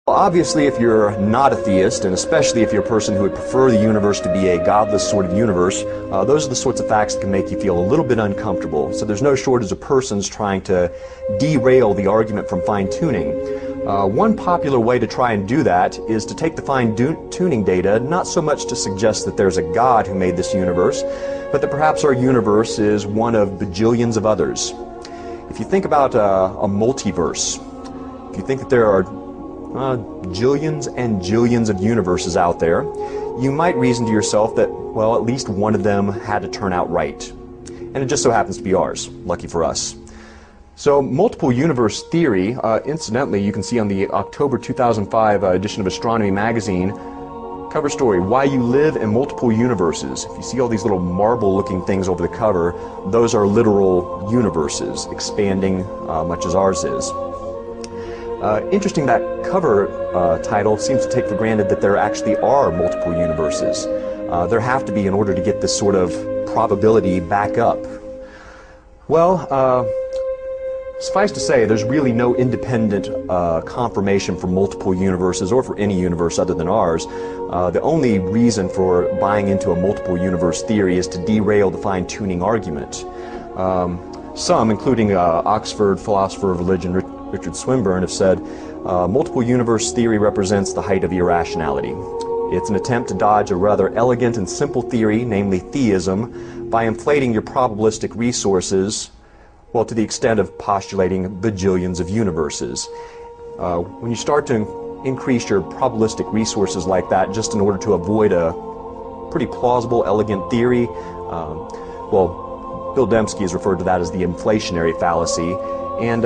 Well, obviously, if you're not a theist, and especially if you're a person who would prefer the universe to be a godless sort of universe, those are the sorts of facts that can make you feel a little bit uncomfortable. So there's no shortage of persons trying to derail the argument from fine-tuning. One popular way to try and do that is to take the fine-tuning data, not so much to suggest that there's a God who made this universe, but that perhaps our universe is one of bajillions of others. If you think about a multiverse, if you think that there are jillions and jillions of universes out there, you might reason to yourself that, well, at least one of them had to turn out right. And it just so happens to be ours. Lucky for us. So multiple universe theory, incidentally, you can see on the October 2005 edition of Astronomy magazine, cover story, Why You Live in Multiple Universes. If you see all these little marble-looking things over the cover, those are literal universes, expanding much as ours is. Interesting, that cover title seems to take for granted that there actually are multiple universes. There have to be in order to get this sort of probability back up. Well, suffice to say, there's really no independent confirmation for multiple universes or for any universe other than ours. The only reason for buying into a multiple universe theory is to derail the fine-tuning argument. Some, including Oxford philosopher of religion Richard Swinburne, have said multiple universe theory represents the height of irrationality. It's an attempt to dodge a rather elegant and simple theory, namely theism, by inflating your probabilistic resources, well, to the extent of postulating bajillions of universes. When you start to increase your probabilistic resources like that just in order to avoid a pretty plausible, elegant theory, well, Bill Dembski has referred to that as the inflationary fallacy, and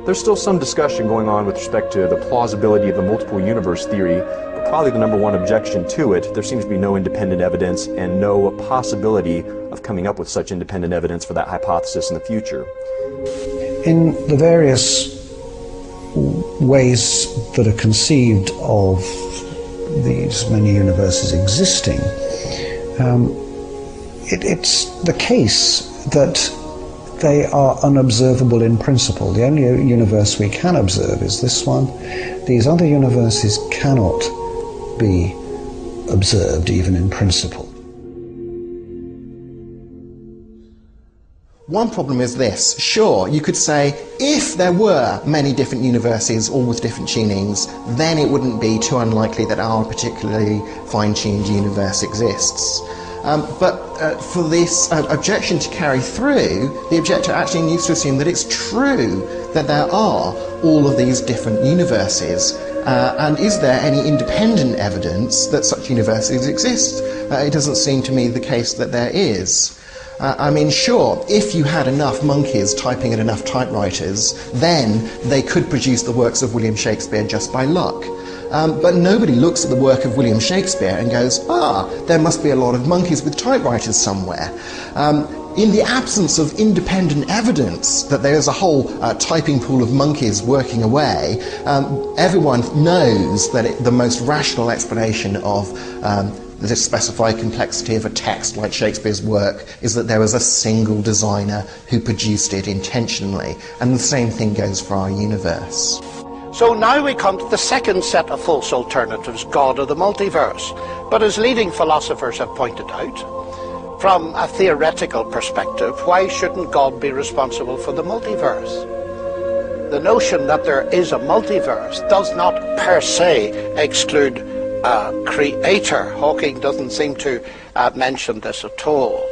there's still some discussion going on with respect to the plausibility of the multiple universe theory, but probably the number one objection to it, there seems to be no independent evidence and no possibility of coming up with such independent evidence for that hypothesis in the future. In the various ways that are conceived of these many universes existing, it's the case that they are unobservable in principle. The only universe we can observe is this one. These other universes cannot be observed even in principle. One problem is this. Sure, you could say if there were many different universes, all with different tunings, then it wouldn't be too unlikely that our particularly fine-tuned universe exists. But for this objection to carry through, the objector actually needs to assume that it's true that there are all of these different universes. And is there any independent evidence that such universes exist? It doesn't seem to me the case that there is. I mean, sure, if you had enough monkeys typing at enough typewriters, then they could produce the works of William Shakespeare just by luck. But nobody looks at the work of William Shakespeare and goes, there must be a lot of monkeys with typewriters somewhere. In the absence of independent evidence that there is a whole typing pool of monkeys working away, everyone knows that the most rational explanation of the specified complexity of a text like Shakespeare's work is that there was a single designer who produced it intentionally. And the same thing goes for our universe. So now we come to the second set of false alternatives, God or the multiverse. But as leading philosophers have pointed out, from a theoretical perspective, why shouldn't God be responsible for the multiverse? The notion that there is a multiverse does not per se exclude a creator. Hawking doesn't seem to mention this at all.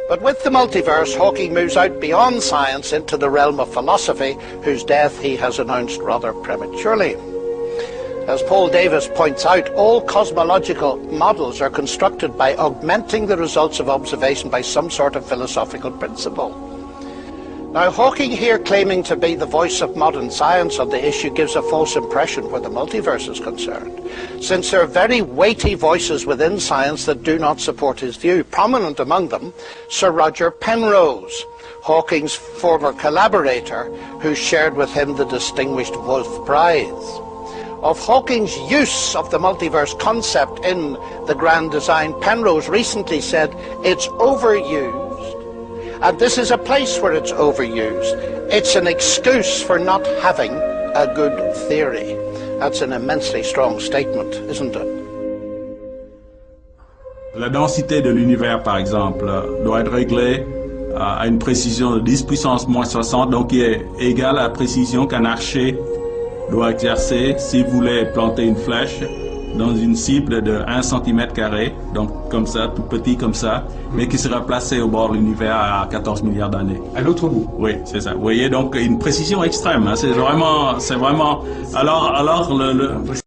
But with the multiverse, Hawking moves out beyond science into the realm of philosophy, whose death he has announced rather prematurely. As Paul Davies points out, all cosmological models are constructed by augmenting the results of observation by some sort of philosophical principle. Now, Hawking here claiming to be the voice of modern science on the issue gives a false impression where the multiverse is concerned, since there are very weighty voices within science that do not support his view. Prominent among them, Sir Roger Penrose, Hawking's former collaborator, who shared with him the distinguished Wolf Prize. Of Hawking's use of the multiverse concept in the grand design, Penrose recently said, "It's overused. And this is a place where it's overused. It's an excuse for not having a good theory." That's an immensely strong statement, isn't it? La densité de l'univers, par exemple, doit être réglée à une précision de 10 puissance moins 60, donc qui est égale à la précision qu'un archer doit exercer s'il voulait planter une flèche dans une cible de 1 cm², donc comme ça, tout petit comme ça, mais qui sera placé au bord de l'univers à 14 milliards d'années. À l'autre bout. Oui, c'est ça. Vous voyez, donc une précision extrême, hein, c'est vraiment, alors